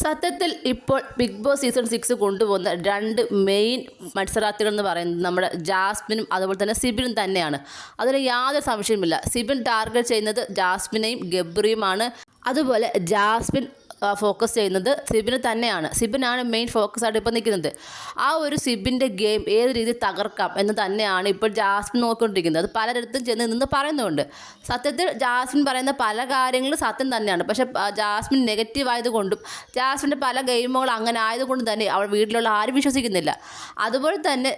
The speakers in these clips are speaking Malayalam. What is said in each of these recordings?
സത്യത്തിൽ ഇപ്പോൾ ബിഗ് ബോസ് സീസൺ 6 കൊണ്ടുപോകുന്ന രണ്ട് മെയിൻ മത്സരാർത്ഥികൾ എന്ന് പറയുന്നത് നമ്മുടെ ജാസ്മിനും അതുപോലെ തന്നെ സിബിനും തന്നെയാണ്. അതിൽ യാതൊരു സംശയവുമില്ല. സിബിൻ ടാർഗറ്റ് ചെയ്യുന്നത് ജാസ്മിനെയും ഗബ്രിയുമാണ്. അതുപോലെ ജാസ്മിൻ ഫോക്കസ് ചെയ്യുന്നത് സിബിന് തന്നെയാണ്. സിബിനാണ് മെയിൻ ഫോക്കസ് ആയിട്ട് ഇപ്പോൾ നിൽക്കുന്നത്. ആ ഒരു സിബിൻ്റെ ഗെയിം ഏത് രീതിയിൽ തകർക്കാം എന്ന് തന്നെയാണ് ഇപ്പോൾ ജാസ്മിൻ നോക്കിക്കൊണ്ടിരിക്കുന്നത്. അത് പലരിടത്തും ചെന്ന് നിന്ന് പറയുന്നുണ്ട്. സത്യത്തിൽ ജാസ്മിൻ പറയുന്ന പല കാര്യങ്ങളും സത്യം തന്നെയാണ്. പക്ഷേ ജാസ്മിൻ നെഗറ്റീവ് ആയതുകൊണ്ടും ജാസ്മിൻ്റെ പല ഗെയിമുകൾ അങ്ങനെ ആയതുകൊണ്ടും തന്നെ അവൾ വീട്ടിലുള്ള ആരും വിശ്വസിക്കുന്നില്ല. അതുപോലെ തന്നെ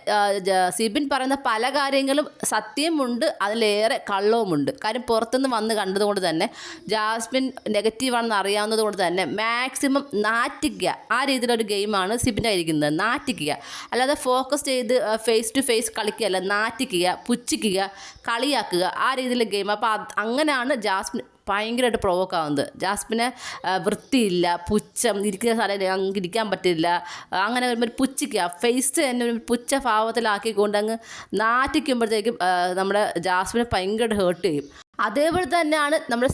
സിബിൻ പറയുന്ന പല കാര്യങ്ങളും സത്യമുണ്ട്, അതിലേറെ കള്ളവുമുണ്ട്. കാര്യം പുറത്തുനിന്ന് വന്ന് കണ്ടതുകൊണ്ട് തന്നെ ജാസ്മിൻ നെഗറ്റീവാണെന്ന് അറിയാവുന്നത് കൊണ്ട് തന്നെ മാക്സിമം നാറ്റിക്കുക, ആ രീതിയിലൊരു ഗെയിമാണ് സിബിൻ്റെ ആയിരിക്കുന്നത്. നാറ്റിക്കുക, അല്ലാതെ ഫോക്കസ് ചെയ്ത് ഫേസ് ടു ഫേസ് കളിക്കുകയല്ല. നാറ്റിക്കുക, പുച്ഛിക്കുക, കളിയാക്കുക, ആ രീതിയിലുള്ള ഗെയിം. അപ്പോൾ അങ്ങനെയാണ് ജാസ്മിൻ ഭയങ്കരമായിട്ട് പ്രൊവോക്ക് ആവുന്നത്. ജാസ്മിന് വൃത്തിയില്ല, പുച്ഛം, ഇരിക്കുന്ന സ്ഥലം അങ്ങ് ഇരിക്കാൻ പറ്റില്ല, അങ്ങനെ വരുമ്പോൾ പുച്ഛിക്കുക, ഫേസ് തന്നെ ഒരു പുച്ഛ ഭാവത്തിലാക്കിക്കൊണ്ട് അങ്ങ് നാറ്റിക്കുമ്പോഴത്തേക്കും നമ്മുടെ ജാസ്മിനെ ഭയങ്കരമായിട്ട് ഹേർട്ട് ചെയ്യും. അതേപോലെ തന്നെയാണ് നമ്മുടെ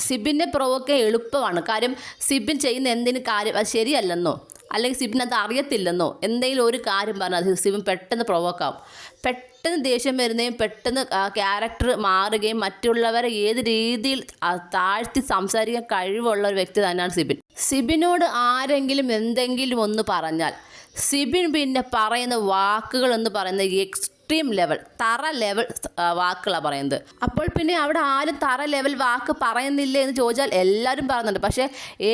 സിബിനെ പ്രൊവോക്ക് ചെയ്യാൻ എളുപ്പമാണ്. കാര്യം സിബിൻ ചെയ്യുന്ന എന്തെങ്കിലും കാര്യം അത് ശരിയല്ലെന്നോ അല്ലെങ്കിൽ സിബിൻ അത് അറിയത്തില്ലെന്നോ എന്തെങ്കിലും ഒരു കാര്യം പറഞ്ഞാൽ സിബിൻ പെട്ടെന്ന് പ്രൊവോക്കാവും. പെട്ടെന്ന് ദേഷ്യം വരുന്നതും പെട്ടെന്ന് ക്യാരക്ടർ മാറുകയും മറ്റുള്ളവരെ ഏത് രീതിയിൽ താഴ്ത്തി സംസാരിക്കാൻ കഴിവുള്ള ഒരു വ്യക്തി തന്നെയാണ് സിബിനോട് ആരെങ്കിലും എന്തെങ്കിലും ഒന്ന് പറഞ്ഞാൽ സിബിൻ പിന്നെ പറയുന്ന വാക്കുകൾ എന്ന് പറയുന്നത് എക്സ്ട്രീം ലെവൽ, തറ ലെവൽ വാക്കുകളാണ് പറയുന്നത്. അപ്പോൾ പിന്നെ അവിടെ ആരും തറ ലെവൽ വാക്ക് പറയുന്നില്ല എന്ന് ചോദിച്ചാൽ എല്ലാവരും പറയുന്നുണ്ട്. പക്ഷേ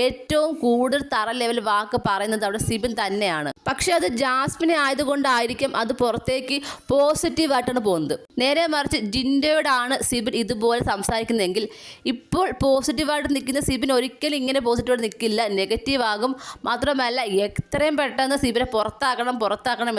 ഏറ്റവും കൂടുതൽ തറ ലെവൽ വാക്ക് പറയുന്നത് അവിടെ സിബിൻ തന്നെയാണ്. പക്ഷേ അത് ജാസ്മിനെ ആയതുകൊണ്ടായിരിക്കും അത് പുറത്തേക്ക് പോസിറ്റീവായിട്ടാണ് പോകുന്നത്. നേരെ മറിച്ച് ജിൻഡോയോടാണ് സിബിൻ ഇതുപോലെ സംസാരിക്കുന്നതെങ്കിൽ ഇപ്പോൾ പോസിറ്റീവായിട്ട് നിൽക്കുന്ന സിബിൻ ഒരിക്കലും ഇങ്ങനെ പോസിറ്റീവായിട്ട് നിൽക്കില്ല, നെഗറ്റീവ് ആകും. മാത്രമല്ല എത്രയും പെട്ടെന്ന് സിബിനെ പുറത്താക്കണം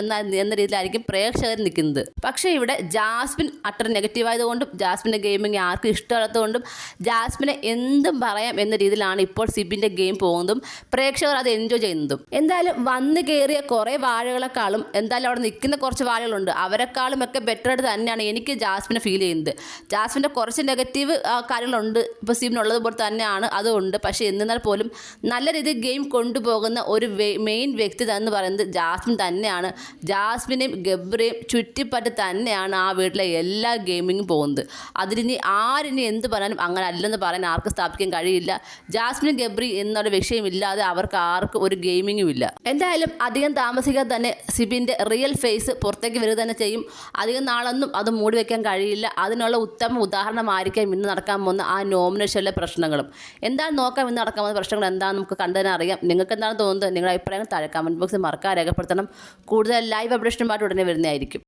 എന്ന രീതിയിലായിരിക്കും പ്രേക്ഷകർ നിൽക്കുന്നത്. പക്ഷേ ഇവിടെ ജാസ്മിൻ അത്ര നെഗറ്റീവ് ആയതുകൊണ്ടും ജാസ്മിൻ്റെ ഗെയിമിങ് ആർക്കും ഇഷ്ടമല്ലാത്തതുകൊണ്ടും ജാസ്മിനെ എന്തും പറയാം എന്ന രീതിയിലാണ് ഇപ്പോൾ സിബിൻ്റെ ഗെയിം പോകുന്നതും പ്രേക്ഷകർ അത് എൻജോയ് ചെയ്യുന്നതും. എന്തായാലും വന്ന് കയറിയ കുറേ വാഴകളെക്കാളും എന്തായാലും അവിടെ നിൽക്കുന്ന കുറച്ച് വാഴകളുണ്ട്, അവരെക്കാളും ഒക്കെ ബെറ്ററായിട്ട് തന്നെയാണ് എനിക്ക് ജാസ്മിനെ ഫീൽ ചെയ്യുന്നത്. ജാസ്മിൻ്റെ കുറച്ച് നെഗറ്റീവ് കാര്യങ്ങളുണ്ട്, ഇപ്പോൾ സിബിനുള്ളതുപോലെ തന്നെയാണ്, അതുണ്ട്. പക്ഷേ എന്നിരുന്നാൽ പോലും നല്ല രീതിയിൽ ഗെയിം കൊണ്ടുപോകുന്ന ഒരു മെയിൻ വ്യക്തി എന്ന് പറയുന്നത് ജാസ്മിൻ തന്നെയാണ്. ജാസ്മിനെയും ഗബ്രിയെയും ചുറ്റിപ്പറ്റി തന്നെയാണ് ആ വീട്ടിലെ എല്ലാ ഗെയിമിങ്ങും പോകുന്നത്. അതിനി ആരിനി എന്ത് പറയാനും അങ്ങനെ അല്ലെന്ന് പറയാൻ ആർക്കും സ്ഥാപിക്കാൻ കഴിയില്ല. ജാസ്മിൻ ഗബ്രി എന്നൊരു വിഷയമില്ലാതെ അവർക്ക് ആർക്കും ഒരു ഗെയിമിങ്ങും ഇല്ല. എന്തായാലും അധികം താമസിക്കാതെ തന്നെ സിബിൻ്റെ റിയൽ ഫേസ് പുറത്തേക്ക് വരിക തന്നെ ചെയ്യും. അധികം നാളൊന്നും അത് മൂടി വയ്ക്കാൻ കഴിയില്ല. അതിനുള്ള ഉത്തമ ഉദാഹരണമായിരിക്കാം ഇന്ന് നടക്കാൻ പോകുന്ന ആ നോമിനേഷനിലെ പ്രശ്നങ്ങളും. എന്താണ് നോക്കാം ഇന്ന് നടക്കാൻ പോകുന്ന പ്രശ്നങ്ങൾ എന്താണെന്ന് നമുക്ക് കണ്ടു തന്നെ അറിയാം. നിങ്ങൾക്ക് എന്താണ് തോന്നുന്നത്? നിങ്ങളുടെ അഭിപ്രായങ്ങൾ താഴെ കമൻറ്റ് ബോക്സിൽ മറക്കാതെ രേഖപ്പെടുത്തണം. കൂടുതൽ ലൈവ് അപ്ഡേഷനുമായിട്ട് ഉടനെ വരുന്നതായിരിക്കും.